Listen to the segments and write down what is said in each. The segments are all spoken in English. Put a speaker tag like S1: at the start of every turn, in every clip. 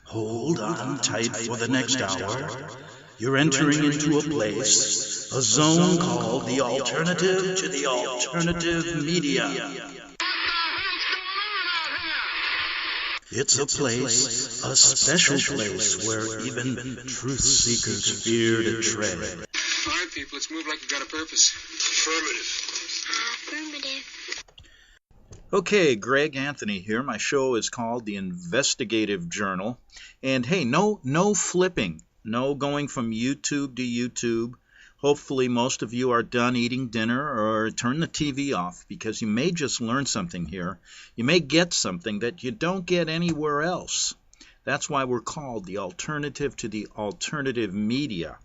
S1: Hold on tight for the next hour. You're entering into a place, a zone called the alternative to the alternative media. It's a place, a special place where even truth seekers fear to tread.
S2: All right, people, let's move like we've got a purpose.
S3: Affirmative.
S1: Okay, Greg Anthony here. My show is called The Investigative Journal. And hey, no flipping. No going from YouTube to YouTube. Hopefully most of you are done eating dinner or turn the TV off, because you may just learn something here. You may get something that you don't get anywhere else. That's why we're called the alternative to the alternative media.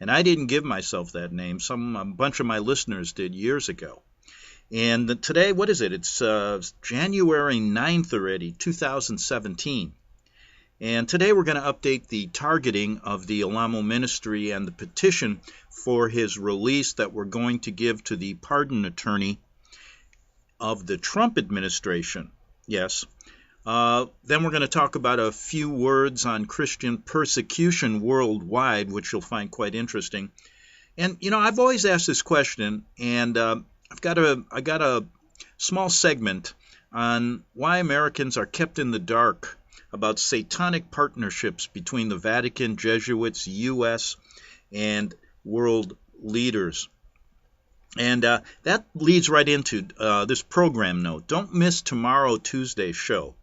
S1: And I didn't give myself that name. A bunch of my listeners did years ago. And today, what is it? It's January 9th already, 2017. And today we're going to update the targeting of the Alamo ministry and the petition for his release that we're going to give to the pardon attorney of the Trump administration. Yes. Then we're going to talk about a few words on Christian persecution worldwide, which you'll find quite interesting. And, I've always asked this question, and I got a small segment on why Americans are kept in the dark about satanic partnerships between the Vatican, Jesuits, U.S., and world leaders. And that leads right into this program note. Don't miss tomorrow, Tuesday's show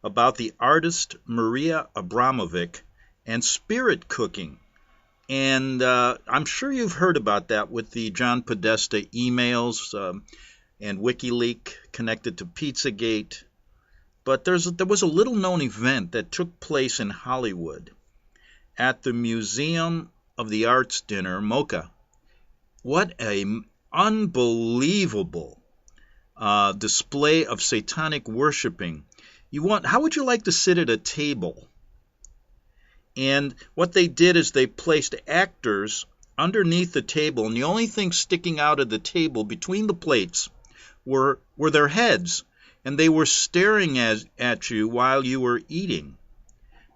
S1: about the artist Maria Abramovic and spirit cooking. And I'm sure you've heard about that with the John Podesta emails and WikiLeaks connected to Pizzagate. But there was a little-known event that took place in Hollywood at the Museum of the Arts dinner, MoCA. What an unbelievable display of satanic worshiping. How would you like to sit at a table? And what they did is they placed actors underneath the table, and the only thing sticking out of the table between the plates were their heads, and they were staring at you while you were eating.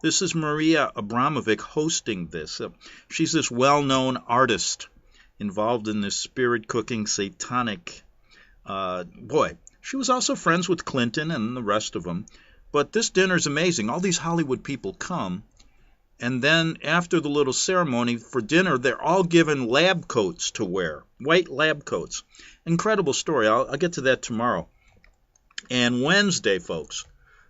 S1: This is Maria Abramovic hosting this. She's this well-known artist involved in this spirit-cooking satanic. She was also friends with Clinton and the rest of them. But this dinner's amazing. All these Hollywood people come. And then after the little ceremony for dinner, they're all given lab coats to wear, white lab coats. Incredible story. I'll get to that tomorrow. And Wednesday, folks,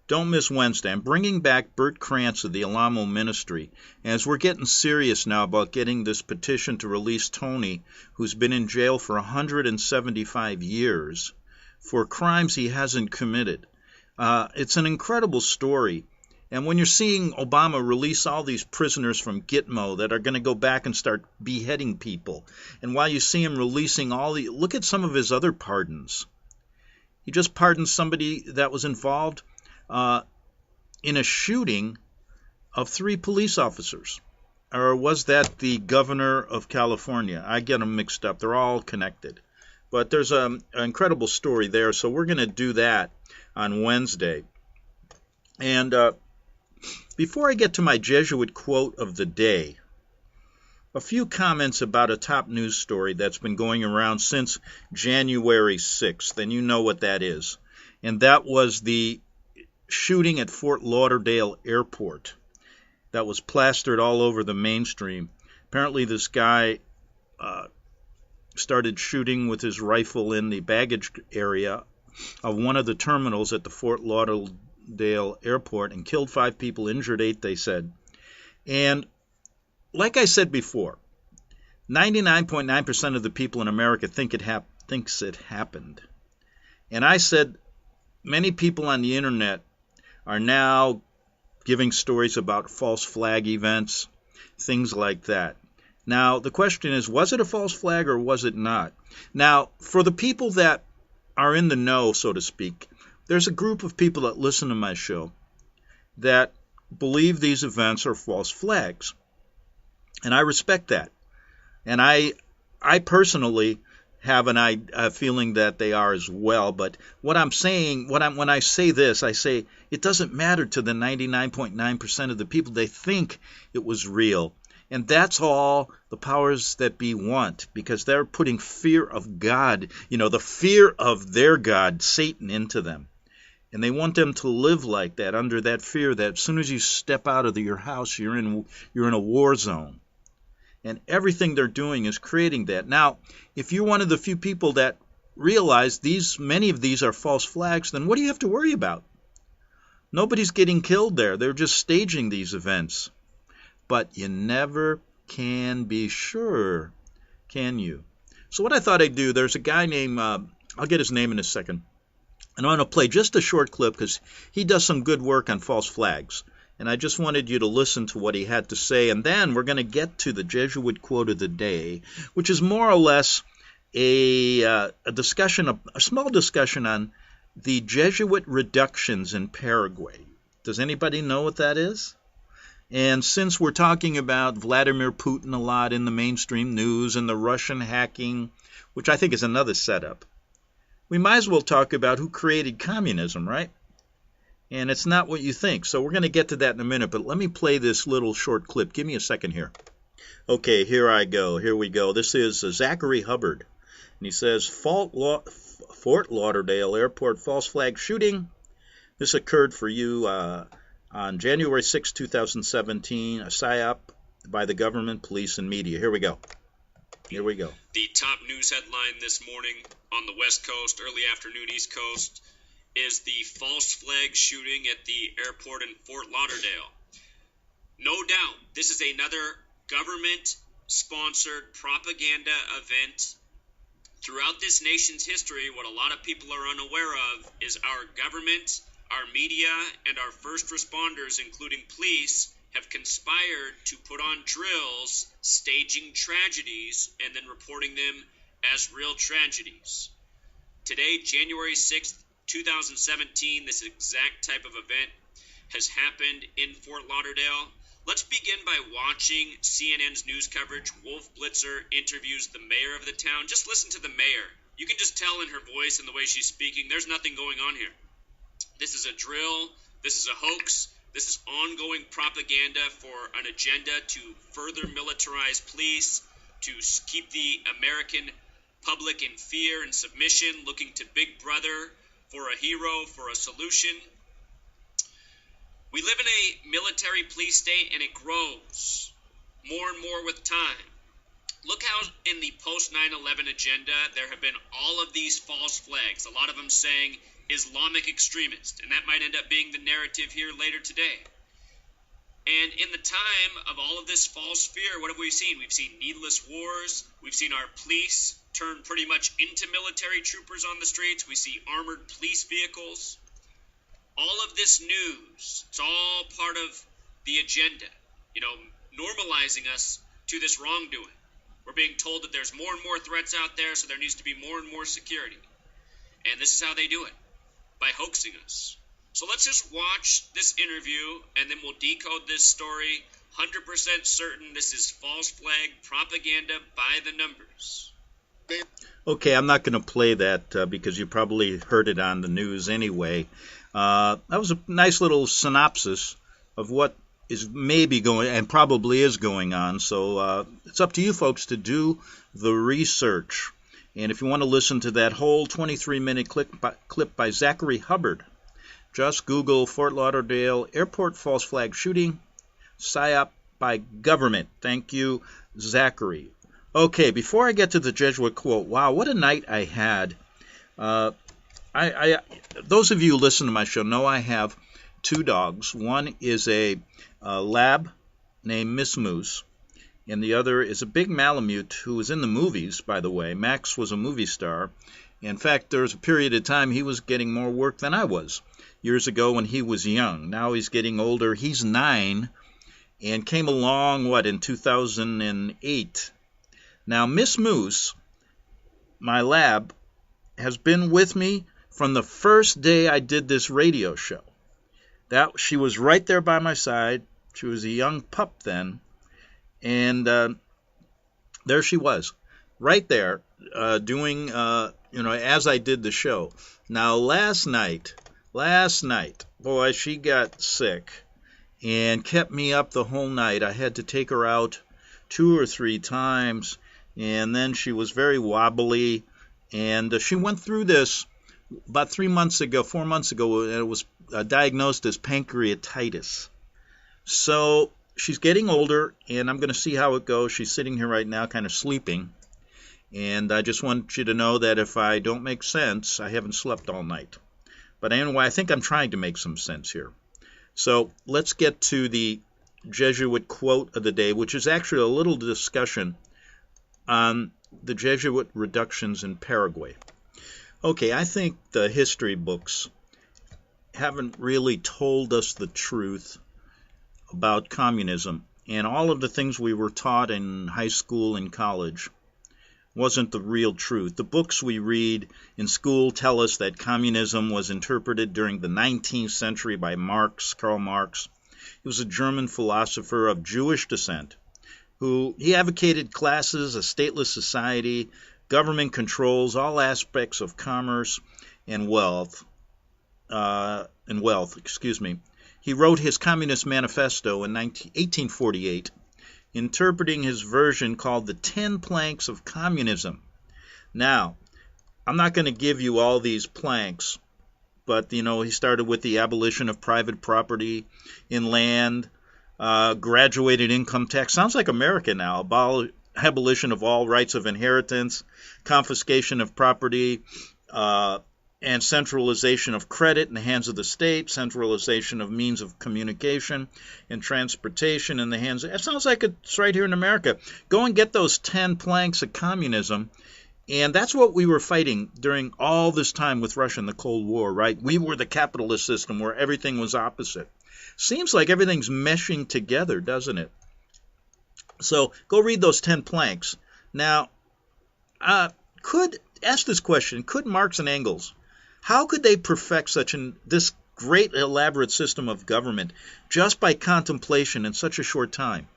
S1: don't miss Wednesday. I'm bringing back Bert Krantz of the Alamo Ministry, as we're getting serious now about getting this petition to release Tony, who's been in jail for 175 years for crimes he hasn't committed. It's an incredible story. And when you're seeing Obama release all these prisoners from Gitmo that are going to go back and start beheading people, and while you see him releasing look at some of his other pardons. He just pardoned somebody that was involved in a shooting of 3 police officers. Or was that the governor of California? I get them mixed up. They're all connected. But there's an incredible story there, so we're going to do that on Wednesday. And before I get to my Jesuit quote of the day, a few comments about a top news story that's been going around since January 6th, and you know what that is. And that was the shooting at Fort Lauderdale Airport that was plastered all over the mainstream. Apparently this guy started shooting with his rifle in the baggage area of one of the terminals at the Fort Lauderdale Airport and killed 5 people, injured 8, they said. And like I said before, 99.9% of the people in America thinks it happened. And I said many people on the internet are now giving stories about false flag events, things like that. Now, the question is, was it a false flag or was it not? Now, for the people that are in the know, so to speak, there's a group of people that listen to my show that believe these events are false flags. And I respect that. And I personally have a feeling that they are as well. But what I'm saying, when I say this, I say it doesn't matter to the 99.9% of the people. They think it was real. And that's all the powers that be want, because they're putting fear of God, the fear of their God, Satan, into them. And they want them to live like that, under that fear that as soon as you step out of your house, you're in a war zone. And everything they're doing is creating that. Now, if you're one of the few people that realize many of these are false flags, then what do you have to worry about? Nobody's getting killed there. They're just staging these events. But you never can be sure, can you? So what I thought I'd do, there's a guy named, I'll get his name in a second, and I'm going to play just a short clip because he does some good work on false flags. And I just wanted you to listen to what he had to say, and then we're going to get to the Jesuit quote of the day, which is more or less a discussion, a small discussion on the Jesuit reductions in Paraguay. Does anybody know what that is? And since we're talking about Vladimir Putin a lot in the mainstream news and the Russian hacking, which I think is another setup, we might as well talk about who created communism, right? And it's not what you think. So we're going to get to that in a minute, but let me play this little short clip. Give me a second here. Okay, here I go. Here we go. This is Zachary Hubbard. And he says, Fort Lauderdale Airport false flag shooting. This occurred for you on January 6, 2017, a PSYOP by the government, police, and media. Here we go. Here we go.
S3: The top news headline this morning on the West Coast, early afternoon East Coast, is the false flag shooting at the airport in Fort Lauderdale. No doubt, this is another government-sponsored propaganda event. Throughout this nation's history, what a lot of people are unaware of is our government, our media, and our first responders, including police, have conspired to put on drills, staging tragedies, and then reporting them as real tragedies. Today, January 6th, 2017, this exact type of event has happened in Fort Lauderdale. Let's begin by watching CNN's news coverage. Wolf Blitzer interviews the mayor of the town. Just listen to the mayor. You can just tell in her voice and the way she's speaking, there's nothing going on here. This is a drill. This is a hoax. This is ongoing propaganda for an agenda to further militarize police, to keep the American public in fear and submission, looking to Big Brother for a hero, for a solution. We live in a military police state, and it grows more and more with time. Look how in the post 9/11 agenda, there have been all of these false flags, a lot of them saying Islamic extremist, and that might end up being the narrative here later today. And in the time of all of this false fear, what have we seen? We've seen needless wars. We've seen our police turn pretty much into military troopers on the streets. We see armored police vehicles. All of this news, it's all part of the agenda, normalizing us to this wrongdoing. We're being told that there's more and more threats out there, so there needs to be more and more security. And this is how they do it, by hoaxing us. So let's just watch this interview, and then we'll decode this story. 100% certain this is false flag propaganda by the numbers.
S1: Okay, I'm not going to play that because you probably heard it on the news anyway. That was a nice little synopsis of what is maybe going and probably is going on. So it's up to you folks to do the research. And if you want to listen to that whole 23-minute clip by Zachary Hubbard, just Google Fort Lauderdale Airport false flag shooting, PSYOP by government. Thank you, Zachary. Okay, before I get to the Jesuit quote, wow, what a night I had. Those of you who listen to my show know I have two dogs. One is a lab named Miss Moose, and the other is a big Malamute who was in the movies, by the way. Max was a movie star. In fact, there was a period of time he was getting more work than I was years ago when he was young. Now he's getting older. He's 9 and came along, in 2008. Now, Miss Moose, my lab, has been with me from the first day I did this radio show. She was right there by my side. She was a young pup then. And there she was, right there. doing, as I did the show. Now, last night, boy, she got sick and kept me up the whole night. I had to take her out 2 or 3 times, and then she was very wobbly, and she went through this about 4 months ago, and it was diagnosed as pancreatitis. So she's getting older, and I'm going to see how it goes. She's sitting here right now kind of sleeping, and I just want you to know that if I don't make sense, I haven't slept all night. But anyway, I think I'm trying to make some sense here. So let's get to the Jesuit quote of the day, which is actually a little discussion on the Jesuit reductions in Paraguay. Okay, I think the history books haven't really told us the truth about communism, and all of the things we were taught in high school and college wasn't the real truth. The books we read in school tell us that communism was interpreted during the 19th century by Karl Marx. He was a German philosopher of Jewish descent he advocated classes, a stateless society, government controls all aspects of commerce and wealth. He wrote his Communist Manifesto in 1848, interpreting his version called the 10 Planks of Communism. Now, I'm not going to give you all these planks, but, he started with the abolition of private property in land, graduated income tax. Sounds like America now. Abolition of all rights of inheritance, confiscation of property, and centralization of credit in the hands of the state, centralization of means of communication and transportation in the hands of... It sounds like it's right here in America. Go and get those 10 planks of communism, and that's what we were fighting during all this time with Russia in the Cold War, right? We were the capitalist system where everything was opposite. Seems like everything's meshing together, doesn't it? So go read those 10 planks. Now, ask this question, could Marx and Engels, how could they perfect this great elaborate system of government just by contemplation in such a short time?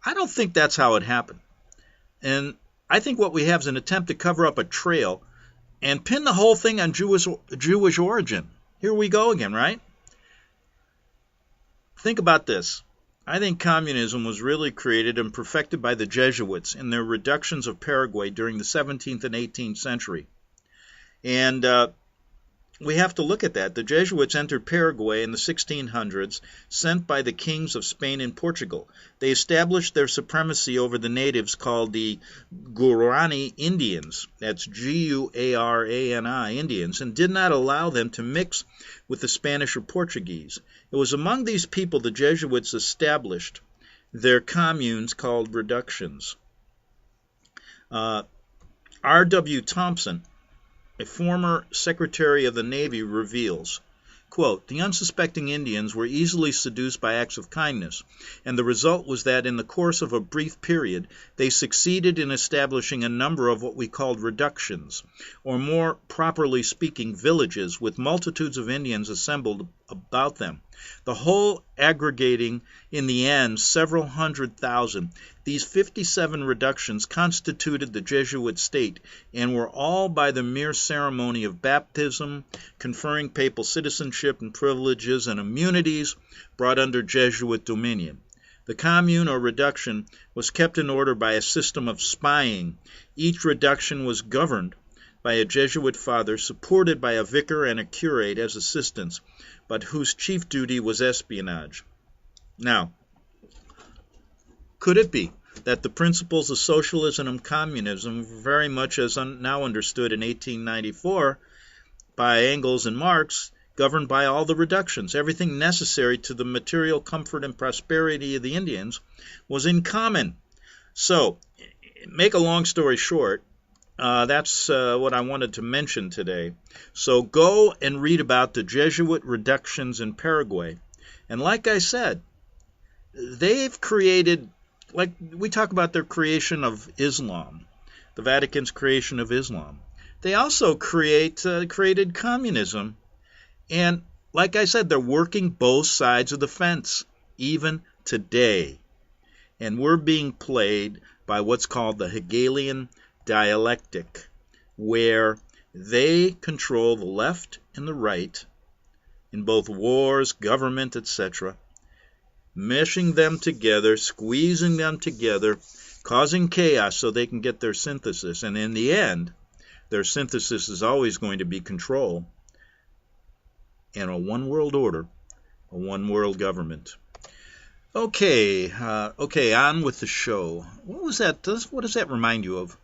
S1: I don't think that's how it happened. And I think what we have is an attempt to cover up a trail and pin the whole thing on Jewish origin. Here we go again, right? Think about this. I think communism was really created and perfected by the Jesuits in their reductions of Paraguay during the 17th and 18th century. And we have to look at that. The Jesuits entered Paraguay in the 1600s, sent by the kings of Spain and Portugal. They established their supremacy over the natives called the Guarani Indians, that's Guarani Indians, and did not allow them to mix with the Spanish or Portuguese. It was among these people the Jesuits established their communes called reductions. R.W. Thompson, a former Secretary of the Navy, reveals, quote, "The unsuspecting Indians were easily seduced by acts of kindness, and the result was that in the course of a brief period they succeeded in establishing a number of what we called reductions, or more properly speaking, villages, with multitudes of Indians assembled about them, the whole aggregating in the end several 100,000. These 57 reductions constituted the Jesuit state and were all by the mere ceremony of baptism, conferring papal citizenship and privileges and immunities, brought under Jesuit dominion. The commune or reduction was kept in order by a system of spying. Each reduction was governed by a Jesuit father, supported by a vicar and a curate as assistants, but whose chief duty was espionage." Now, could it be that the principles of socialism and communism, very much as now understood in 1894 by Engels and Marx, governed by all the reductions? Everything necessary to the material comfort and prosperity of the Indians was in common. So, make a long story short, that's what I wanted to mention today. So go and read about the Jesuit reductions in Paraguay. And like I said, they've created, like we talk about their creation of Islam, the Vatican's creation of Islam. They also created communism. And like I said, they're working both sides of the fence, even today. And we're being played by what's called the Hegelian dialectic, where they control the left and the right in both wars, government, etc., meshing them together, squeezing them together, causing chaos so they can get their synthesis. And in the end, their synthesis is always going to be control and a one world order, a one world government. Okay, on with the show. What was that? What does that remind you of?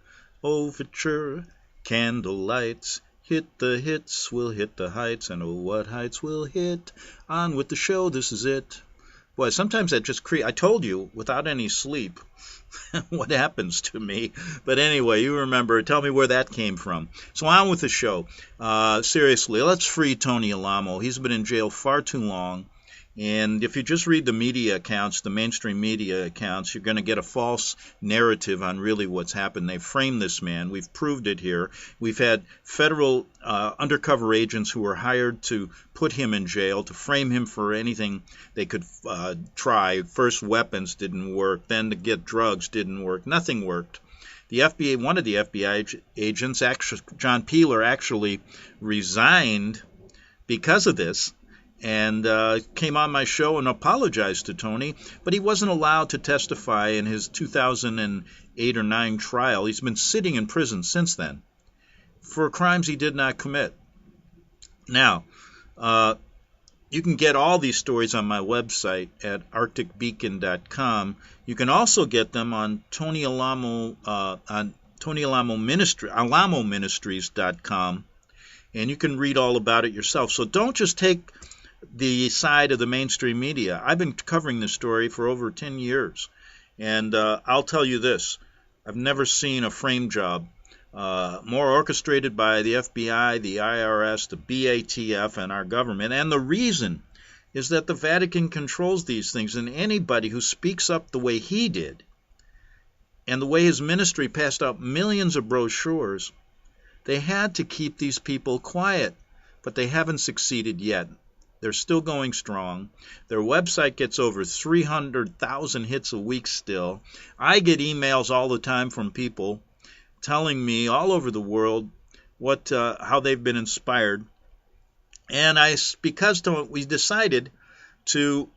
S1: Overture, candle lights, hit the hits, we'll hit the heights, and oh, what heights we'll hit. On with the show, this is it. Boy, sometimes that just I told you, without any sleep, what happens to me. But anyway, you remember, tell me where that came from. So on with the show. Seriously, let's free Tony Alamo. He's been in jail far too long. And if you just read the media accounts, the mainstream media accounts, you're going to get a false narrative on really what's happened. They framed this man. We've proved it here. We've had federal undercover agents who were hired to put him in jail, to frame him for anything they could try. First, weapons didn't work. Then to get drugs didn't work. Nothing worked. The FBI, one of the FBI agents, John Peeler, actually resigned because of this, and came on my show and apologized to Tony, but he wasn't allowed to testify in his 2008 or 9 trial. He's been sitting in prison since then for crimes he did not commit. Now, you can get all these stories on my website at arcticbeacon.com. You can also get them on Tony Alamo Ministries.com, and you can read all about it yourself. So don't just take the side of the mainstream media. I've been covering this story for over 10 years, and I'll tell you this. I've never seen a frame job more orchestrated by the FBI, the IRS, the BATF, and our government. And the reason is that the Vatican controls these things, and anybody who speaks up the way he did, and the way his ministry passed out millions of brochures, they had to keep these people quiet, but they haven't succeeded yet. They're still going strong. Their website gets over 300,000 hits a week still. I get emails all the time from people telling me all over the world how they've been inspired. And I decided to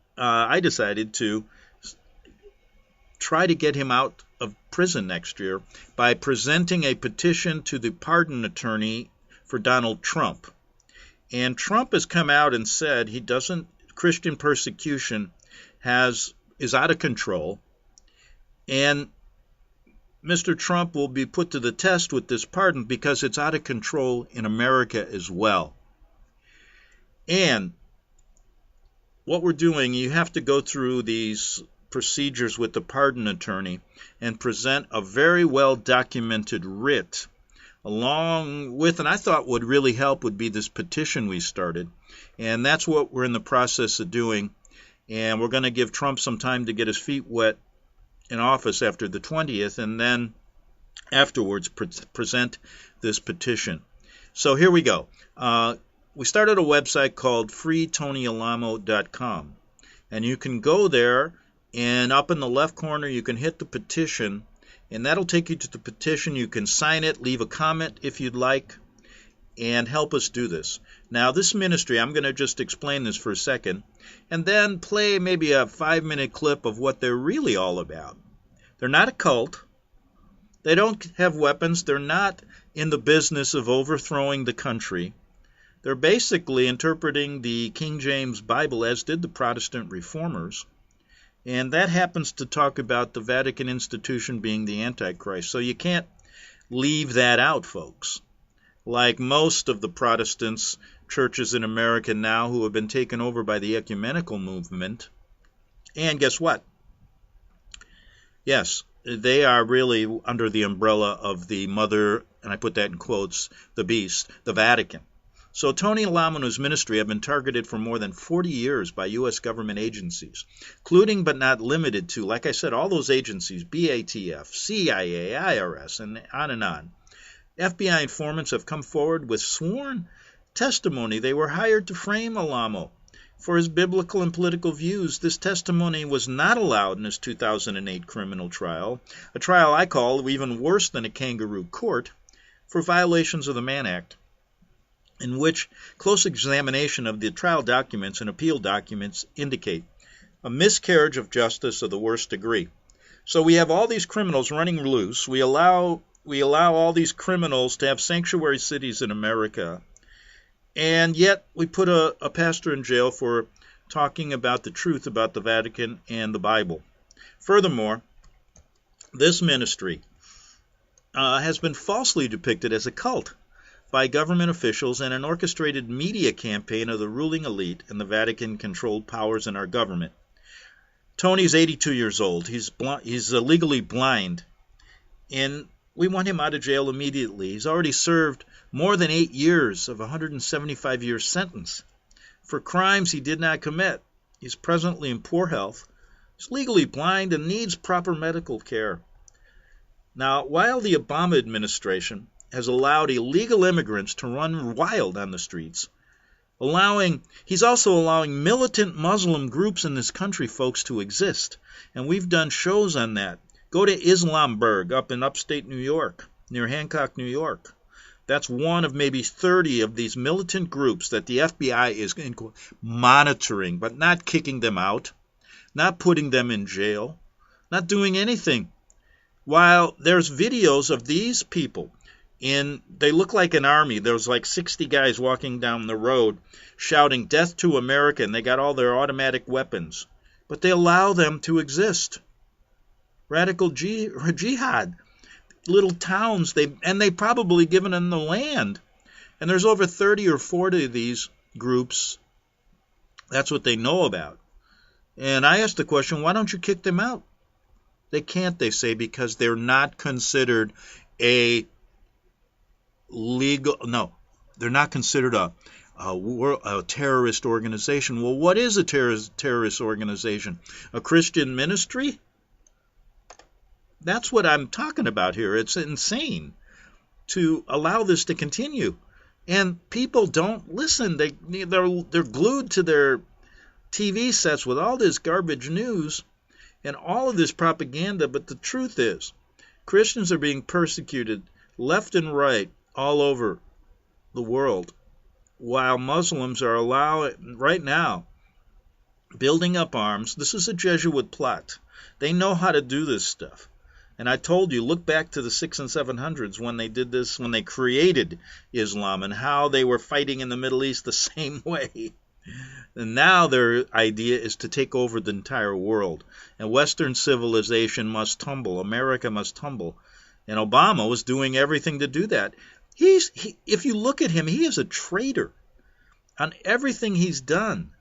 S1: try to get him out of prison next year by presenting a petition to the pardon attorney for Donald Trump. And Trump has come out and said Christian persecution is out of control, and Mr. Trump will be put to the test with this pardon because it's out of control in America as well. And what we're doing, you have to go through these procedures with the pardon attorney and present a very well documented writ along with, and I thought would really help would be this petition we started. And that's what we're in the process of doing. And we're going to give Trump some time to get his feet wet in office after the 20th, and then afterwards present this petition. So here we go. We started a website called freetonyalamo.com. And you can go there, and up in the left corner you can hit the petition, and that'll take you to the petition. You can sign it, leave a comment if you'd like, and help us do this. Now, this ministry, I'm going to just explain this for a second, and then play maybe a 5-minute clip of what they're really all about. They're not a cult. They don't have weapons. They're not in the business of overthrowing the country. They're basically interpreting the King James Bible, as did the Protestant reformers. And that happens to talk about the Vatican institution being the Antichrist. So you can't leave that out, folks. Like most of the Protestants churches in America now who have been taken over by the ecumenical movement. And guess what? Yes, they are really under the umbrella of the mother, and I put that in quotes, the beast, the Vatican. So Tony Alamo and his ministry have been targeted for more than 40 years by U.S. government agencies, including but not limited to, like I said, all those agencies, BATF, CIA, IRS, and on and on. FBI informants have come forward with sworn testimony they were hired to frame Alamo, for his biblical and political views. This testimony was not allowed in his 2008 criminal trial, a trial I call even worse than a kangaroo court, for violations of the Mann Act, in which close examination of the trial documents and appeal documents indicate a miscarriage of justice of the worst degree. So we have all these criminals running loose. We allow all these criminals to have sanctuary cities in America. And yet we put a pastor in jail for talking about the truth about the Vatican and the Bible. Furthermore, this ministry has been falsely depicted as a cult by government officials and an orchestrated media campaign of the ruling elite and the Vatican-controlled powers in our government. Tony's 82 years old. He's legally blind, and we want him out of jail immediately. He's already served more than 8 years of a 175-year sentence for crimes he did not commit. He's presently in poor health. He's legally blind and needs proper medical care. Now, while the Obama administration has allowed illegal immigrants to run wild on the streets, he's also allowing militant Muslim groups in this country, folks, to exist. And we've done shows on that. Go to Islamburg up in upstate New York, near Hancock, New York. That's one of maybe 30 of these militant groups that the FBI is monitoring, but not kicking them out, not putting them in jail, not doing anything. While there's videos of these people, they look like an army. There's like 60 guys walking down the road shouting death to America, and they got all their automatic weapons. But they allow them to exist. Radical jihad. Little towns, they probably given them the land. And there's over 30 or 40 of these groups. That's what they know about. And I asked the question, why don't you kick them out? They can't, they say, because they're not considered they're not considered a terrorist organization. Well, what is a terrorist organization? A Christian ministry? That's what I'm talking about here. It's insane to allow this to continue. And people don't listen. They're glued to their TV sets with all this garbage news and all of this propaganda. But the truth is, Christians are being persecuted left and right all over the world, while Muslims are right now building up arms. This is a Jesuit plot. They know how to do this stuff. And I told you, look back to the 600s and 700s when they did this, when they created Islam, and how they were fighting in the Middle East the same way. And now their idea is to take over the entire world. And Western civilization must tumble. America must tumble. And Obama was doing everything to do that. If you look at him, he is a traitor on everything he's done.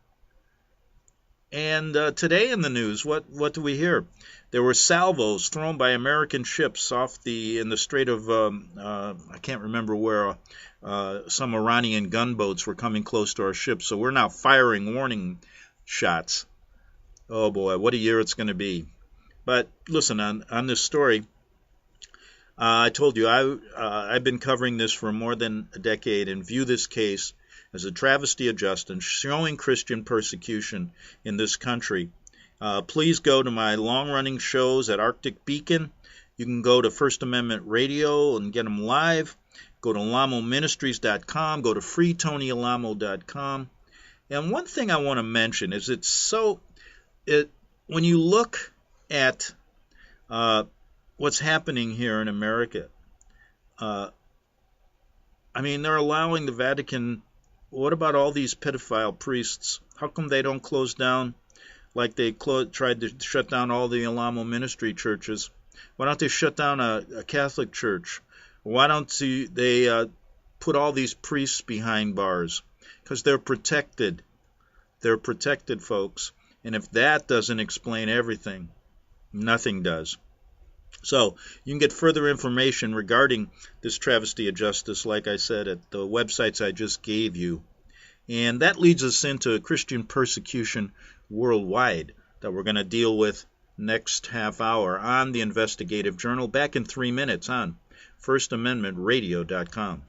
S1: And today in the news, what do we hear? There were salvos thrown by American ships in the Strait of, I can't remember where, some Iranian gunboats were coming close to our ships. So we're now firing warning shots. Oh boy, what a year it's going to be. But listen, on this story, I told you I've been covering this for more than a decade and view this case as a travesty of justice, showing Christian persecution in this country. Please go to my long-running shows at Arctic Beacon. You can go to First Amendment Radio and get them live. Go to AlamoMinistries.com. Go to FreeTonyAlamo.com. And one thing I want to mention is when you look at what's happening here in America, they're allowing the Vatican. What about all these pedophile priests? How come they don't close down like they tried to shut down all the Alamo ministry churches? Why don't they shut down a Catholic church? Why don't they put all these priests behind bars? Because they're protected. They're protected, folks. And if that doesn't explain everything, nothing does. So you can get further information regarding this travesty of justice, like I said, at the websites I just gave you. And that leads us into Christian persecution worldwide that we're going to deal with next half hour on the Investigative Journal, back in 3 minutes on FirstAmendmentRadio.com.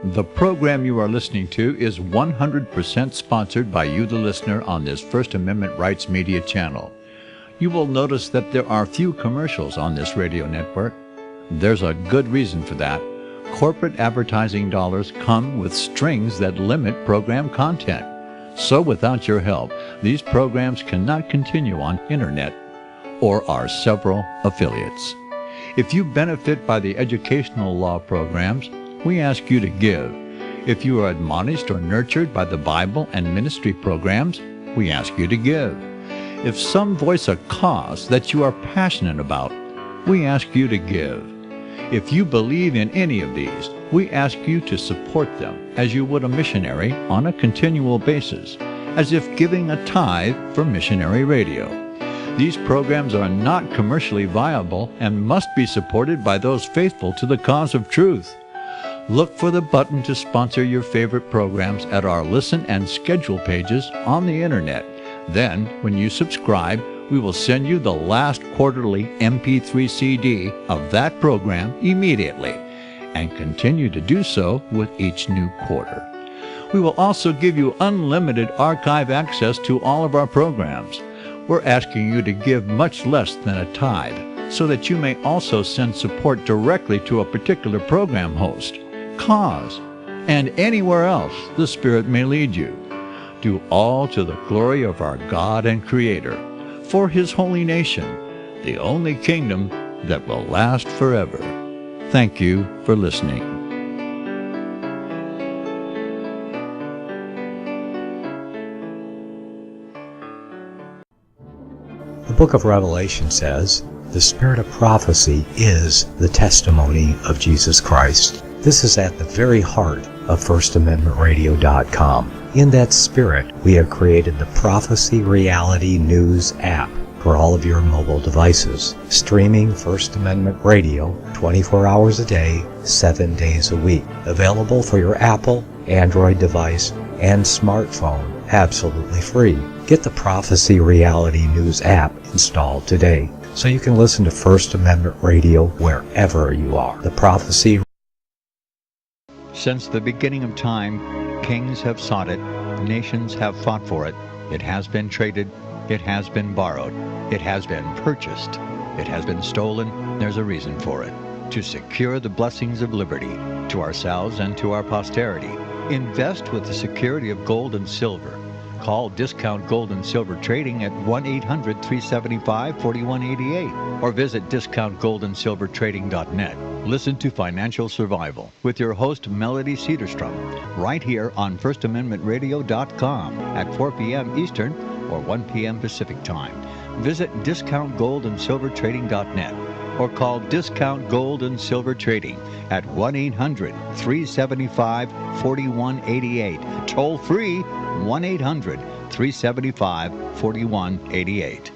S4: The program you are listening to is 100% sponsored by you, the listener, on this First Amendment Rights Media channel. You will notice that there are few commercials on this radio network. There's a good reason for that. Corporate advertising dollars come with strings that limit program content. So without your help, these programs cannot continue on internet or our several affiliates. If you benefit by the educational law programs, we ask you to give. If you are admonished or nurtured by the Bible and ministry programs, we ask you to give. If some voice a cause that you are passionate about, we ask you to give. If you believe in any of these, we ask you to support them as you would a missionary on a continual basis, as if giving a tithe for missionary radio. These programs are not commercially viable and must be supported by those faithful to the cause of truth. Look for the button to sponsor your favorite programs at our listen and schedule pages on the internet. Then, when you subscribe, we will send you the last quarterly MP3 CD of that program immediately, and continue to do so with each new quarter. We will also give you unlimited archive access to all of our programs. We're asking you to give much less than a tithe, so that you may also send support directly to a particular program host, cause, and anywhere else the Spirit may lead you. Do all to the glory of our God and Creator, for His holy nation, the only kingdom that will last forever. Thank you for listening.
S5: The book of Revelation says, "The spirit of prophecy is the testimony of Jesus Christ." This is at the very heart of FirstAmendmentRadio.com. In that spirit, we have created the Prophecy Reality News app for all of your mobile devices, streaming First Amendment Radio 24 hours a day, 7 days a week. Available for your Apple, Android device, and smartphone, absolutely free. Get the Prophecy Reality News app installed today so you can listen to First Amendment Radio wherever you are. The Prophecy.
S4: Since the beginning of time, kings have sought it, nations have fought for it. It has been traded, it has been borrowed, it has been purchased, it has been stolen. There's a reason for it. To secure the blessings of liberty to ourselves and to our posterity. Invest with the security of gold and silver. Call Discount Gold and Silver Trading at 1-800-375-4188 or visit discountgoldandsilvertrading.net. Listen to Financial Survival with your host Melody Cedarstrom right here on FirstAmendmentRadio.com at 4 p.m. Eastern or 1 p.m. Pacific Time. Visit discountgoldandsilvertrading.net or call Discount Gold and Silver Trading at 1-800-375-4188. Toll free 1-800-375-4188.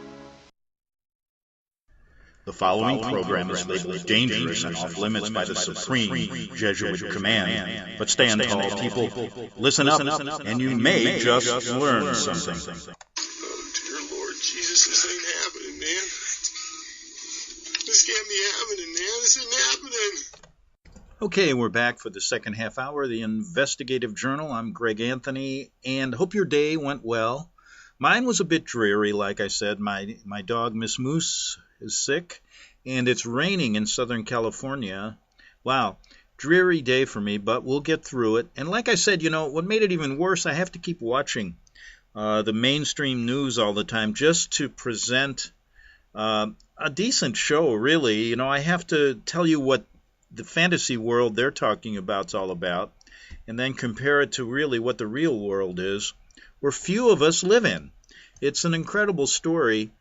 S1: The following program is labeled dangerous and off limits by the Supreme Jesuit Command. But stand tall, people. Listen up, and you may just learn something.
S2: Oh, dear Lord Jesus, this ain't happening, man. This can't be happening, man. This isn't happening.
S1: Okay, we're back for the second half hour of the Investigative Journal. I'm Greg Anthony, and hope your day went well. Mine was a bit dreary, like I said. My dog, Miss Moose, is sick, and it's raining in Southern California. Wow, dreary day for me, but we'll get through it. And like I said, you know, what made it even worse, I have to keep watching the mainstream news all the time just to present a decent show, really. You know, I have to tell you what the fantasy world they're talking about is all about, and then compare it to really what the real world is, where few of us live in. It's an incredible story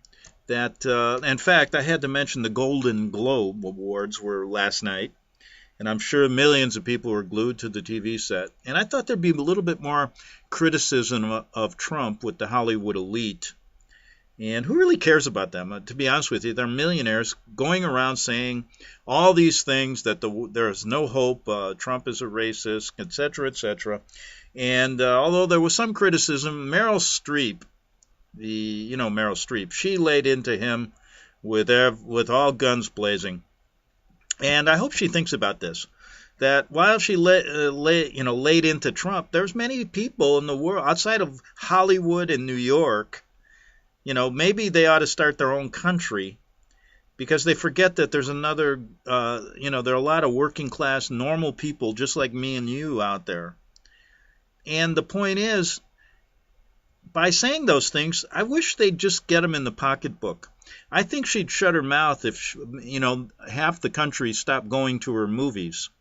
S1: that, in fact, I had to mention the Golden Globe Awards were last night, and I'm sure millions of people were glued to the TV set. And I thought there'd be a little bit more criticism of Trump with the Hollywood elite. And who really cares about them? To be honest with you, they're millionaires going around saying all these things that there's no hope, Trump is a racist, etc., etc. And although there was some criticism, Meryl Streep, Meryl Streep, she laid into him with all guns blazing. And I hope she thinks about this. that while she laid into Trump, there's many people in the world outside of Hollywood and New York. Maybe they ought to start their own country, because they forget that there's another, there are a lot of working class, normal people just like me and you out there. And the point is, by saying those things, I wish they'd just get them in the pocketbook. I think she'd shut her mouth if, half the country stopped going to her movies,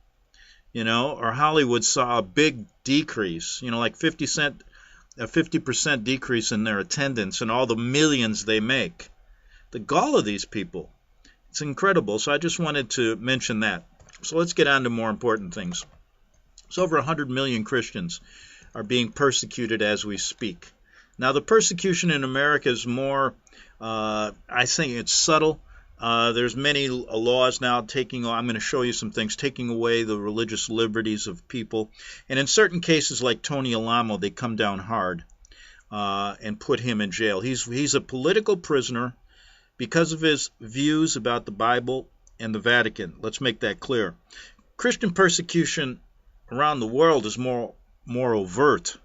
S1: or Hollywood saw a big decrease, like 50% decrease in their attendance and all the millions they make. The gall of these people. It's incredible. So I just wanted to mention that. So let's get on to more important things. So over 100 million Christians are being persecuted as we speak. Now, the persecution in America is more, I think it's subtle. There's many laws now I'm going to show you some things, taking away the religious liberties of people. And in certain cases, like Tony Alamo, they come down hard and put him in jail. He's a political prisoner because of his views about the Bible and the Vatican. Let's make that clear. Christian persecution around the world is more overt.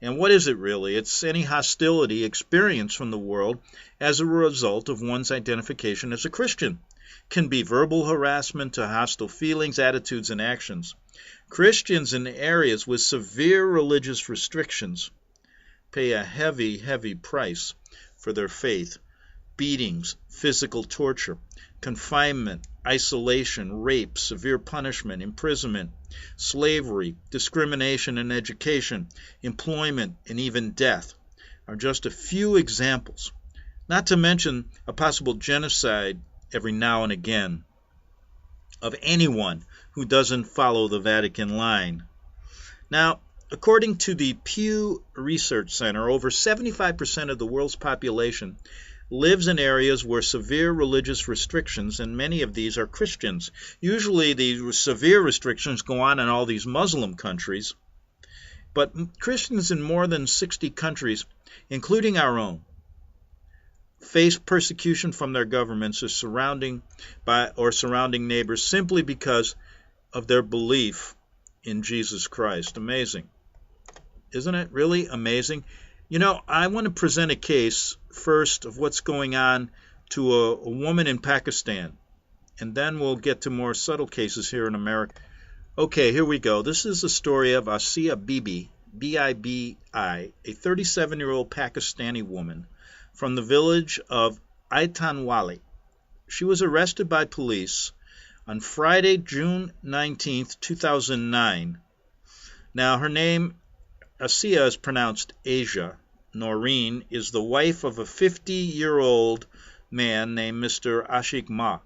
S1: And what is it really? It's any hostility experienced from the world as a result of one's identification as a Christian. It can be verbal harassment to hostile feelings, attitudes, and actions. Christians in areas with severe religious restrictions pay a heavy, heavy price for their faith. Beatings, physical torture, confinement, isolation, rape, severe punishment, imprisonment, slavery, discrimination in education, employment, and even death are just a few examples, not to mention a possible genocide every now and again of anyone who doesn't follow the Vatican line. Now, according to the Pew Research Center, over 75% of the world's population lives in areas where severe religious restrictions, and many of these are Christians. Usually the severe restrictions go on in all these Muslim countries, but Christians in more than 60 countries, including our own, face persecution from their governments or surrounding neighbors simply because of their belief in Jesus Christ. Amazing. Isn't it really amazing? I want to present a case first of what's going on to a woman in Pakistan, and then we'll get to more subtle cases here in America. Okay, here we go. This is the story of Asia Bibi, B-I-B-I, a 37-year-old Pakistani woman from the village of Aitanwali. She was arrested by police on Friday, June 19, 2009. Now, her name, Asia, is pronounced Asia. Noreen is the wife of a 50-year-old man named Mr. Ashik Ma,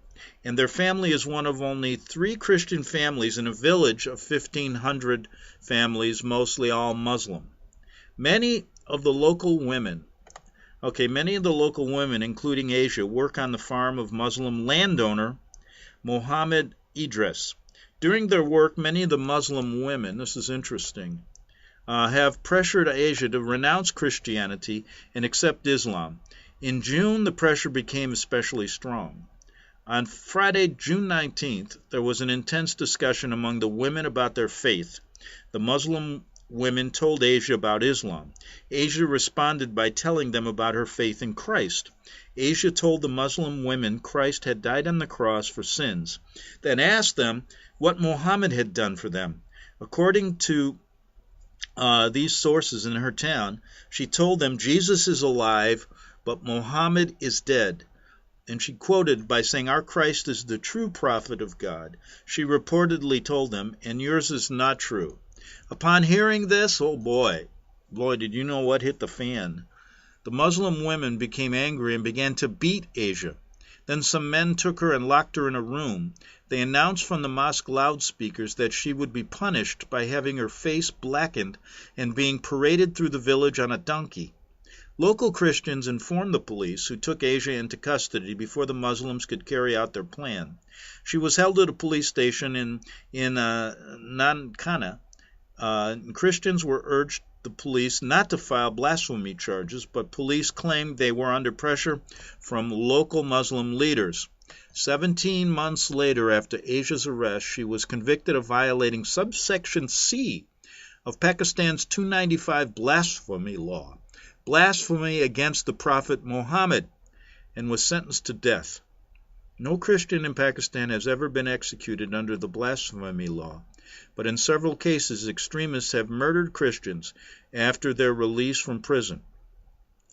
S1: and their family is one of only 3 Christian families in a village of 1,500 families, mostly all Muslim. Many of the local women, including Asia, work on the farm of Muslim landowner Mohammed Idris. During their work, many of the Muslim women, this is interesting, have pressured Asia to renounce Christianity and accept Islam. In June, the pressure became especially strong. On Friday, June 19th, there was an intense discussion among the women about their faith. The Muslim women told Asia about Islam. Asia responded by telling them about her faith in Christ. Asia told the Muslim women Christ had died on the cross for sins, then asked them what Muhammad had done for them. According to these sources in her town, she told them Jesus is alive, but Muhammad is dead. And she quoted by saying, "Our Christ is the true prophet of God." She reportedly told them, "And yours is not true." Upon hearing this, oh boy, did you know what hit the fan? The Muslim women became angry and began to beat Asia. Then some men took her and locked her in a room. They announced from the mosque loudspeakers that she would be punished by having her face blackened and being paraded through the village on a donkey. Local Christians informed the police, who took Asia into custody before the Muslims could carry out their plan. She was held at a police station in Nankana. Christians were urged the police not to file blasphemy charges, but police claimed they were under pressure from local Muslim leaders. 17 months later, after Asia's arrest, she was convicted of violating subsection C of Pakistan's 295 blasphemy law, blasphemy against the Prophet Muhammad, and was sentenced to death. No Christian in Pakistan has ever been executed under the blasphemy law, but in several cases, extremists have murdered Christians after their release from prison.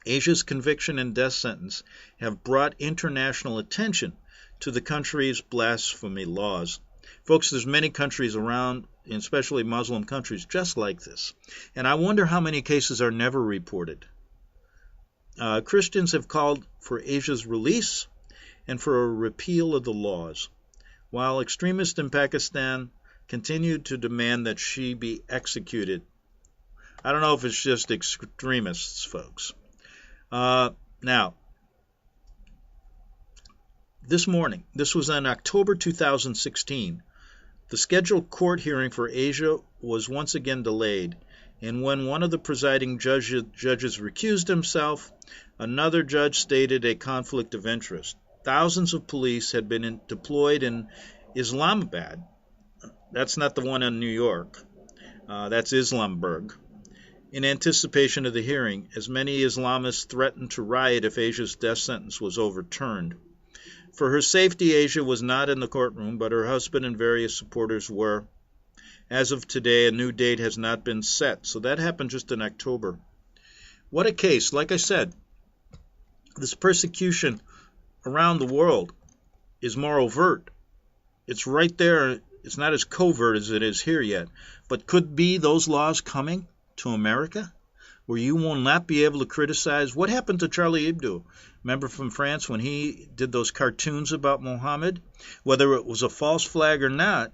S1: Asia's conviction and death sentence have brought international attention to the country's blasphemy laws. Folks, there's many countries around, especially Muslim countries, just like this. And I wonder how many cases are never reported. Christians have called for Asia's release and for a repeal of the laws, while extremists in Pakistan continue to demand that she be executed. I don't know if it's just extremists, folks. Now, this morning, this was in October 2016, the scheduled court hearing for Asia was once again delayed, and when one of the presiding judges recused himself, another judge stated a conflict of interest. Thousands of police had been deployed in Islamabad. That's not the one in New York. That's Islamburg. In anticipation of the hearing, as many Islamists threatened to riot if Asia's death sentence was overturned. For her safety, Asia was not in the courtroom, but her husband and various supporters were. As of today, a new date has not been set, so that happened just in October. What a case. Like I said, this persecution around the world is more overt. It's right there. It's not as covert as it is here yet. But could be those laws coming to America, where you will not be able to criticize? What happened to Charlie Hebdo? Remember from France when he did those cartoons about Muhammad? Whether it was a false flag or not,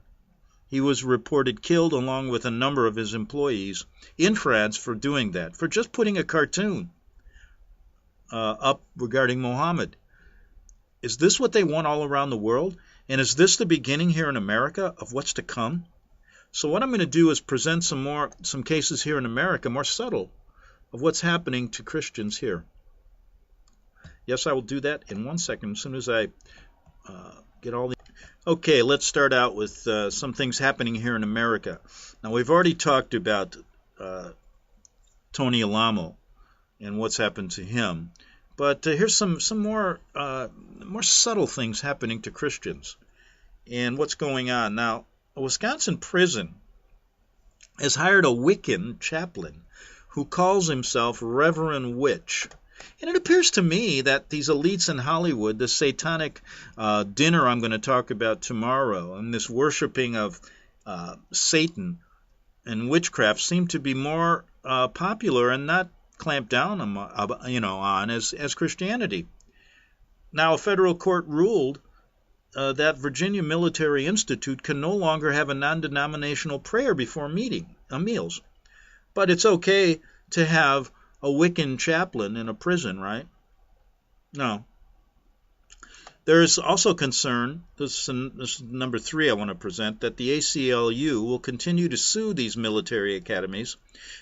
S1: he was reported killed along with a number of his employees in France for doing that, for just putting a cartoon up regarding Muhammad. Is this what they want all around the world? And is this the beginning here in America of what's to come? So what I'm going to do is present some cases here in America, more subtle, of what's happening to Christians here. Yes, I will do that in 1 second, as soon as I get all the... Okay, let's start out with some things happening here in America. Now, we've already talked about Tony Alamo and what's happened to him. But here's some more subtle things happening to Christians and what's going on. Now, a Wisconsin prison has hired a Wiccan chaplain who calls himself Reverend Witch. And it appears to me that these elites in Hollywood, the satanic dinner I'm going to talk about tomorrow, and this worshiping of Satan and witchcraft seem to be more popular and not clamped down on as Christianity. Now, a federal court ruled that Virginia Military Institute can no longer have a non-denominational prayer before meals. But it's okay to have a Wiccan chaplain in a prison, right? No. There's also concern, this is number 3 I want to present, that the ACLU will continue to sue these military academies.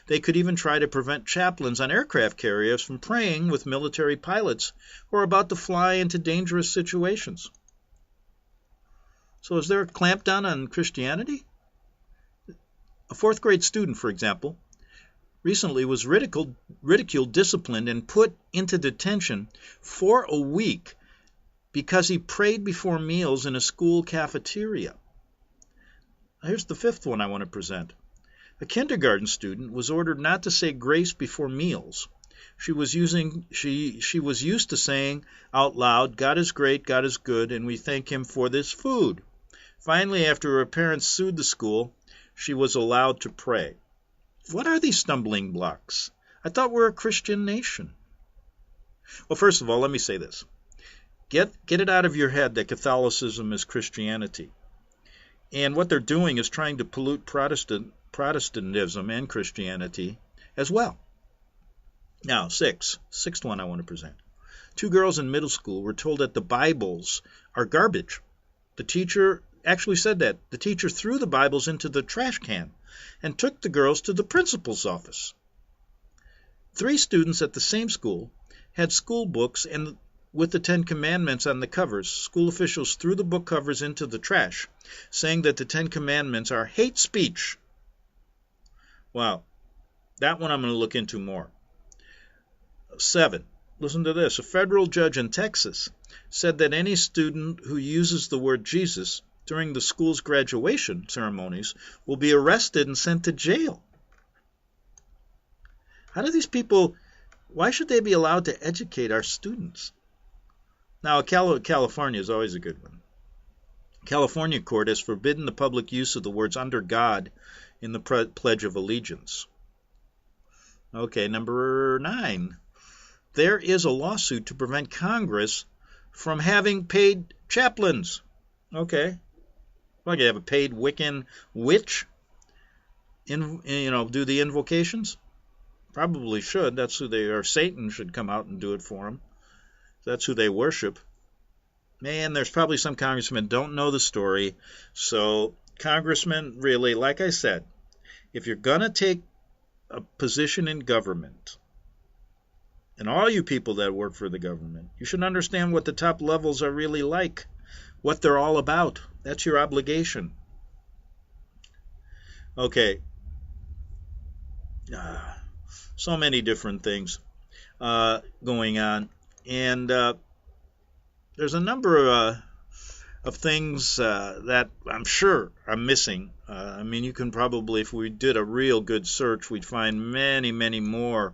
S1: They could even try to prevent chaplains on aircraft carriers from praying with military pilots who are about to fly into dangerous situations. So is there a clampdown on Christianity? A 4th grade student, for example, recently was ridiculed, disciplined, and put into detention for a week because he prayed before meals in a school cafeteria. Here's the 5th one I want to present. A kindergarten student was ordered not to say grace before meals. She was used to saying out loud, "God is great, God is good, and we thank him for this food." Finally, after her parents sued the school, she was allowed to pray. What are these stumbling blocks? I thought we're a Christian nation. Well, first of all, let me say this. Get it out of your head that Catholicism is Christianity. And what they're doing is trying to pollute Protestantism and Christianity as well. Now, sixth one I want to present. 2 girls in middle school were told that the Bibles are garbage. The teacher actually said that. The teacher threw the Bibles into the trash can and took the girls to the principal's office. 3 students at the same school had school books and with the Ten Commandments on the covers. School officials threw the book covers into the trash, saying that the Ten Commandments are hate speech. Wow, that one I'm going to look into more. 7. Listen to this. A federal judge in Texas said that any student who uses the word Jesus during the school's graduation ceremonies will be arrested and sent to jail. How do these people, why should they be allowed to educate our students? Now, California is always a good one. California court has forbidden the public use of the words under God in the Pledge of Allegiance. Okay, number 9. There is a lawsuit to prevent Congress from having paid chaplains. Okay. Like you have a paid Wiccan witch do the invocations? Probably should. That's who they are. Satan should come out and do it for them. That's who they worship. Man, there's probably some congressmen don't know the story. So, congressmen, really, like I said, if you're going to take a position in government, and all you people that work for the government, you should understand what the top levels are really like, what they're all about. That's your obligation. Okay. So many different things going on. And there's a number of things that I'm sure I'm missing. I mean, you can probably, if we did a real good search, we'd find many, many more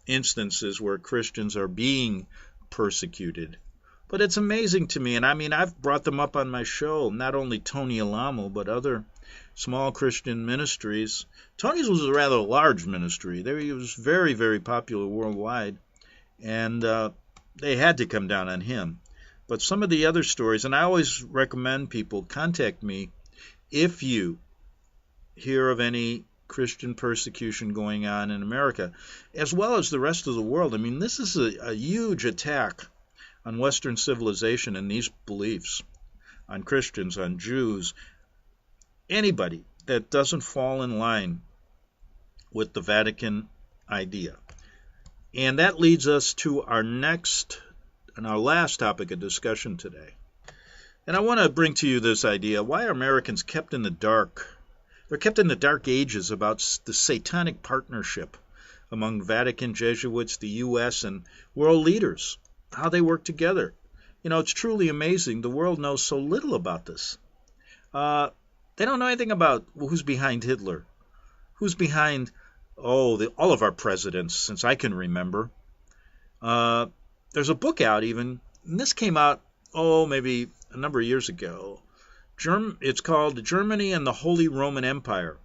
S1: instances where Christians are being persecuted. But it's amazing to me, and I mean, I've brought them up on my show, not only Tony Alamo, but other small Christian ministries. Tony's was a rather large ministry. He was very, very popular worldwide, and they had to come down on him. But some of the other stories, and I always recommend people contact me if you hear of any Christian persecution going on in America, as well as the rest of the world. I mean, this is a huge attack on Western civilization and these beliefs, on Christians, on Jews, anybody that doesn't fall in line with the Vatican idea. And that leads us to our next and our last topic of discussion today. And I want to bring to you this idea, why are Americans kept in the dark? They're kept in the dark ages about the satanic partnership among Vatican, Jesuits, the U.S., and world leaders, how they work together. You know, it's truly amazing. The world knows so little about this. They don't know anything about who's behind Hitler, who's behind, all of our presidents, since I can remember. There's a book out even, and this came out, maybe a number of years ago. It's called Germany and the Holy Roman Empire.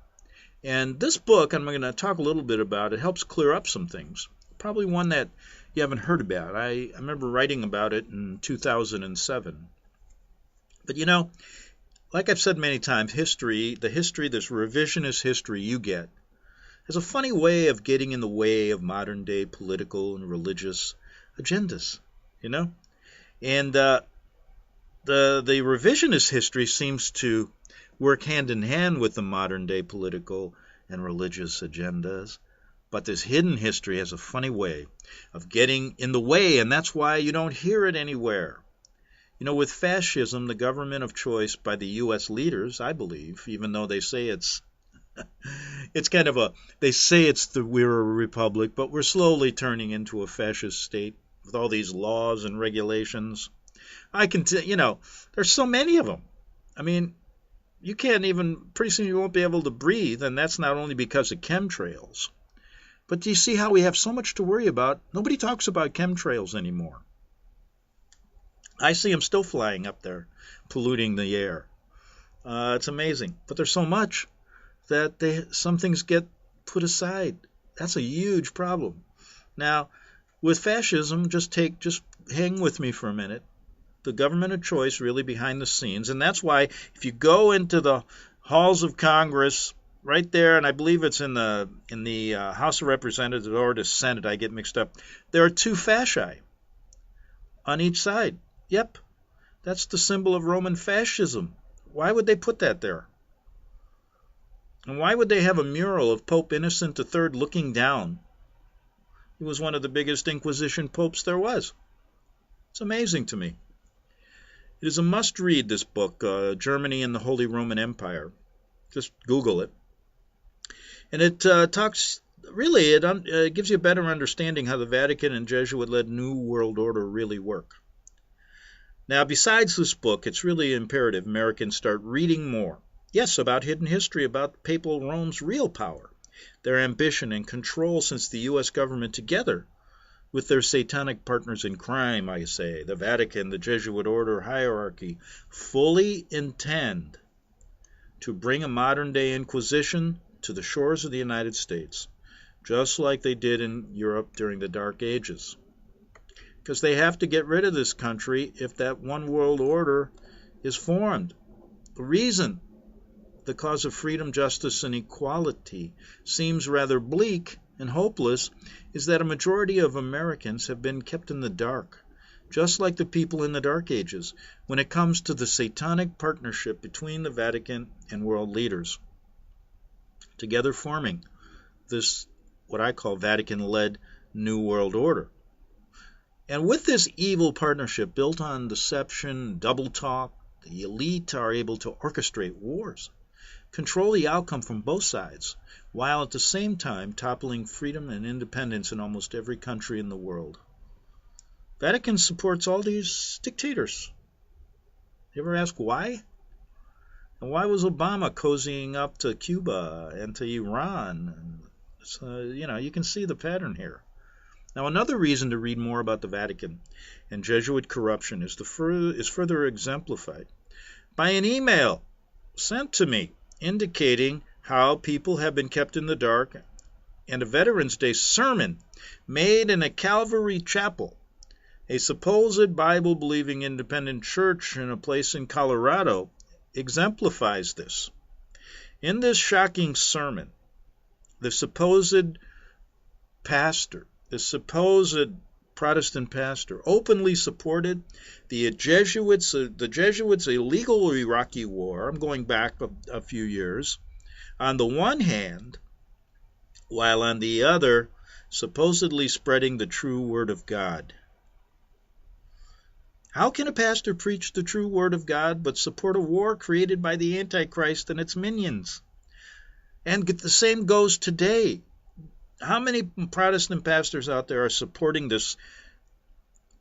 S1: And this book, I'm going to talk a little bit about, it helps clear up some things. Probably one that you haven't heard about. I remember writing about it in 2007. But you know, like I've said many times, this revisionist history you get, has a funny way of getting in the way of modern day political and religious agendas, you know? And the revisionist history seems to work hand in hand with the modern day political and religious agendas. But this hidden history has a funny way of getting in the way, and that's why you don't hear it anywhere. You know, with fascism, the government of choice by the U.S. leaders, I believe, even though they say we're a republic, but we're slowly turning into a fascist state with all these laws and regulations. There's so many of them. I mean, you can't even, pretty soon you won't be able to breathe, and that's not only because of chemtrails. But do you see how we have so much to worry about? Nobody talks about chemtrails anymore. I see them still flying up there, polluting the air. It's amazing. But there's so much that some things get put aside. That's a huge problem. Now, with fascism, just hang with me for a minute. The government of choice really behind the scenes, and that's why if you go into the halls of Congress, right there, and I believe it's in the House of Representatives or the Senate, I get mixed up, there are two fasci on each side. Yep, that's the symbol of Roman fascism. Why would they put that there? And why would they have a mural of Pope Innocent III looking down? He was one of the biggest Inquisition popes there was. It's amazing to me. It is a must-read, this book, Germany and the Holy Roman Empire. Just Google it. And it talks, really, it gives you a better understanding how the Vatican and Jesuit-led New World Order really work. Now, besides this book, it's really imperative Americans start reading more. Yes, about hidden history, about papal Rome's real power, their ambition and control since the U.S. government, together with their satanic partners in crime, I say, the Vatican, the Jesuit order hierarchy, fully intend to bring a modern-day Inquisition to the shores of the United States, just like they did in Europe during the Dark Ages. Because they have to get rid of this country if that one world order is formed. The reason the cause of freedom, justice, and equality seems rather bleak and hopeless is that a majority of Americans have been kept in the dark, just like the people in the Dark Ages, when it comes to the satanic partnership between the Vatican and world leaders, together forming this, what I call, Vatican-led New World Order. And with this evil partnership built on deception, double talk, the elite are able to orchestrate wars, control the outcome from both sides, while at the same time toppling freedom and independence in almost every country in the world. Vatican supports all these dictators. You ever ask why? And why was Obama cozying up to Cuba and to Iran? So, you can see the pattern here. Now, another reason to read more about the Vatican and Jesuit corruption is further exemplified by an email sent to me indicating how people have been kept in the dark, and a Veterans Day sermon made in a Calvary chapel, a supposed Bible-believing independent church in a place in Colorado, exemplifies this. In this shocking sermon, the supposed pastor, the supposed Protestant pastor, openly supported the Jesuits' illegal Iraqi war. I'm going back a few years. On the one hand, while on the other, supposedly spreading the true word of God. How can a pastor preach the true word of God but support a war created by the Antichrist and its minions? And the same goes today. How many Protestant pastors out there are supporting this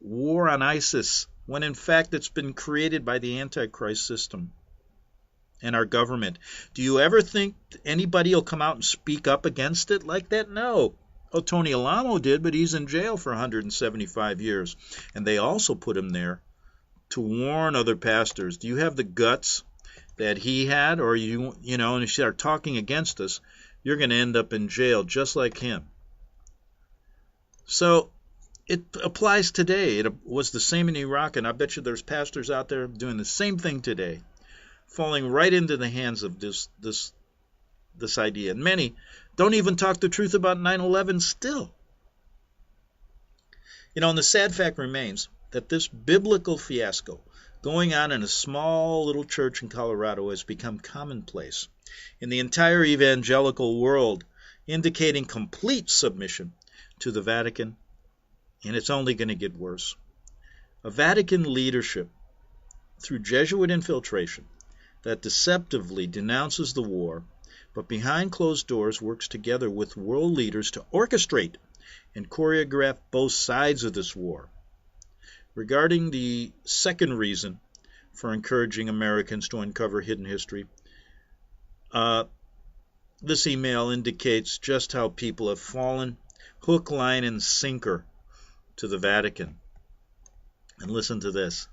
S1: war on ISIS when in fact it's been created by the Antichrist system and our government? Do you ever think anybody will come out and speak up against it like that? No. Oh, Tony Alamo did, but he's in jail for 175 years. And they also put him there to warn other pastors. Do you have the guts that he had? Or and if you start talking against us, you're going to end up in jail just like him. So it applies today. It was the same in Iraq, and I bet you there's pastors out there doing the same thing today, falling right into the hands of this idea. And many don't even talk the truth about 9/11 still. And the sad fact remains that this biblical fiasco going on in a small little church in Colorado has become commonplace in the entire evangelical world, indicating complete submission to the Vatican, and it's only going to get worse. A Vatican leadership, through Jesuit infiltration, that deceptively denounces the war, but behind closed doors works together with world leaders to orchestrate and choreograph both sides of this war. Regarding the second reason for encouraging Americans to uncover hidden history, this email indicates just how people have fallen hook, line, and sinker to the Vatican. And listen to this.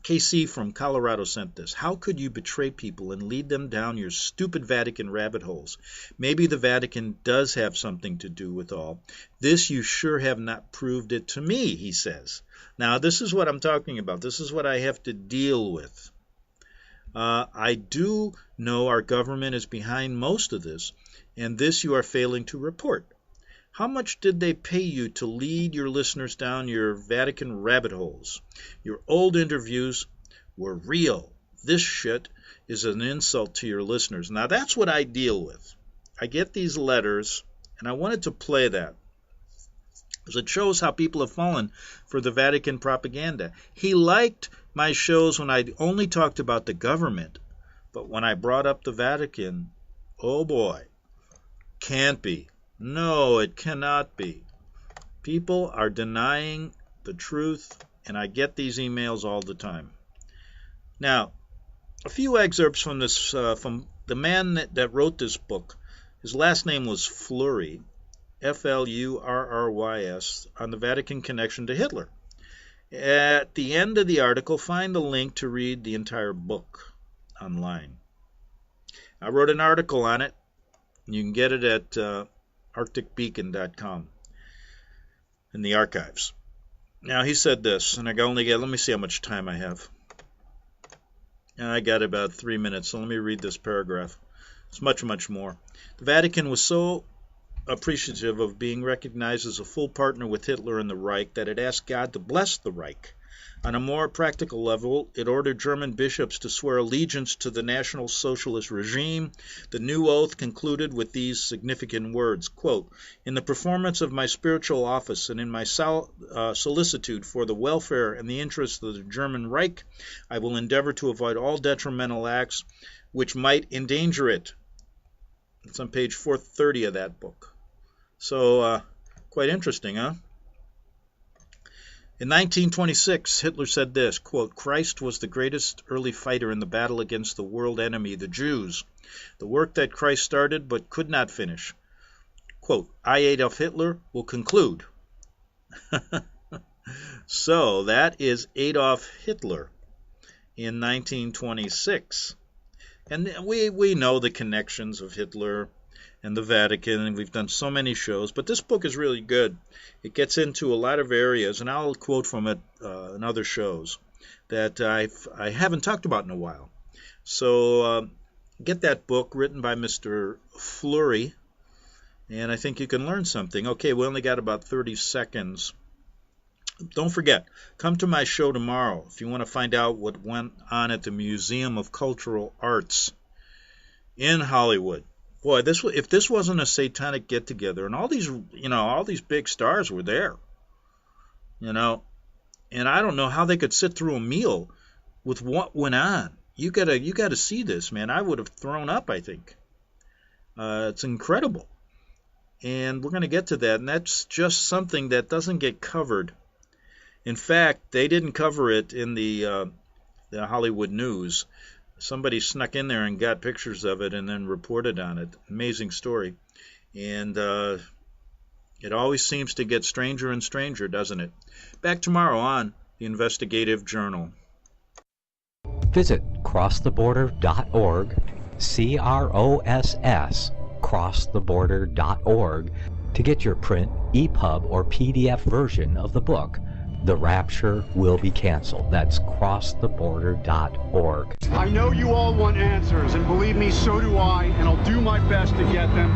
S1: KC from Colorado sent this. How could you betray people and lead them down your stupid Vatican rabbit holes? Maybe the Vatican does have something to do with all. This you sure have not proved it to me, he says. Now, this is what I'm talking about. This is what I have to deal with. I do know our government is behind most of this, and this you are failing to report. How much did they pay you to lead your listeners down your Vatican rabbit holes? Your old interviews were real. This shit is an insult to your listeners. Now, that's what I deal with. I get these letters, and I wanted to play that. because it shows how people have fallen for the Vatican propaganda. He liked my shows when I only talked about the government, but when I brought up the Vatican, oh boy, can't be. No, it cannot be. People are denying the truth, and I get these emails all the time. Now, a few excerpts from this, from the man that wrote this book. His last name was Fleury, Flurrys, on the Vatican connection to Hitler. At the end of the article, find the link to read the entire book online. I wrote an article on it. You can get it at arcticbeacon.com in the archives. Now, he said this, and let me see how much time I have. And I got about 3 minutes, so let me read this paragraph. It's much, much more. The Vatican was so appreciative of being recognized as a full partner with Hitler and the Reich that it asked God to bless the Reich. On a more practical level, it ordered German bishops to swear allegiance to the National Socialist regime. The new oath concluded with these significant words, quote, "In the performance of my spiritual office and in my solicitude for the welfare and the interests of the German Reich, I will endeavor to avoid all detrimental acts which might endanger it." It's on page 430 of that book. So, quite interesting, huh? In 1926, Hitler said this, quote, "Christ was the greatest early fighter in the battle against the world enemy, the Jews, the work that Christ started but could not finish. Quote, I, Adolf Hitler, will conclude." So, that is Adolf Hitler in 1926. And we know the connections of Hitler and the Vatican, and we've done so many shows, but this book is really good. It gets into a lot of areas, and I'll quote from it in other shows that I haven't talked about in a while. So get that book written by Mr. Fleury, and I think you can learn something. Okay, we only got about 30 seconds. Don't forget, come to my show tomorrow if you want to find out what went on at the Museum of Cultural Arts in Hollywood. Boy, if this wasn't a satanic get-together, and all these big stars were there, and I don't know how they could sit through a meal with what went on. You gotta see this, man. I would have thrown up, I think. It's incredible, and we're gonna get to that, and that's just something that doesn't get covered. In fact, they didn't cover it in the Hollywood news. Somebody snuck in there and got pictures of it and then reported on it. Amazing story. And it always seems to get stranger and stranger, doesn't it? Back tomorrow on the Investigative Journal.
S5: Visit crosstheborder.org, CROSS, crosstheborder.org, to get your print, EPUB, or PDF version of the book, The Rapture Will Be Canceled. That's crosstheborder.org.
S6: I know you all want answers, and believe me, so do I, and I'll do my best to get them.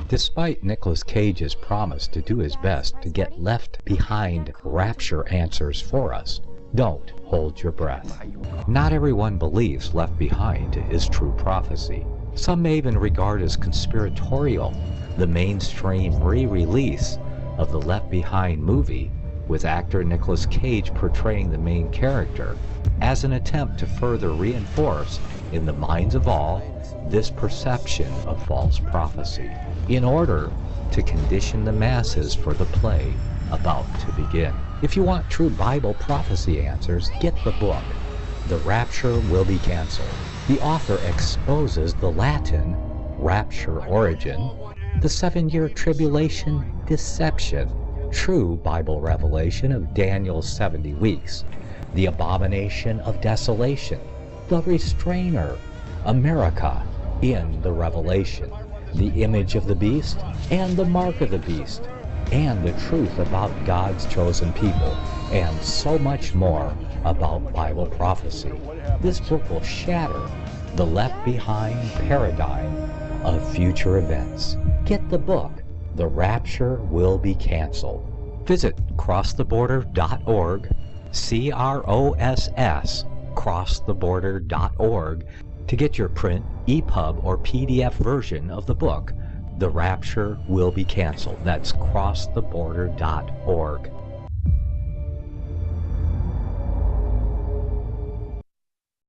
S5: Despite Nicolas Cage's promise to do his best to get left behind rapture answers for us, don't hold your breath. Not everyone believes Left Behind is true prophecy. Some may even regard as conspiratorial the mainstream re-release of the Left Behind movie, with actor Nicolas Cage portraying the main character, as an attempt to further reinforce in the minds of all this perception of false prophecy, in order to condition the masses for the play about to begin. If you want true Bible prophecy answers, get the book, The Rapture Will Be Canceled. The author exposes the Latin rapture origin, the 7-year tribulation deception, true Bible revelation of Daniel's 70 weeks, the abomination of desolation, the restrainer, America in the Revelation, the image of the beast and the mark of the beast, and the truth about God's chosen people, and so much more about Bible prophecy. This book will shatter the Left Behind paradigm of future events. Get the book, The Rapture Will Be Canceled. Visit crosstheborder.org, CROSS, crosstheborder.org, to get your print, EPUB, or PDF version of the book, the rapture will be canceled. That's crosstheborder.org.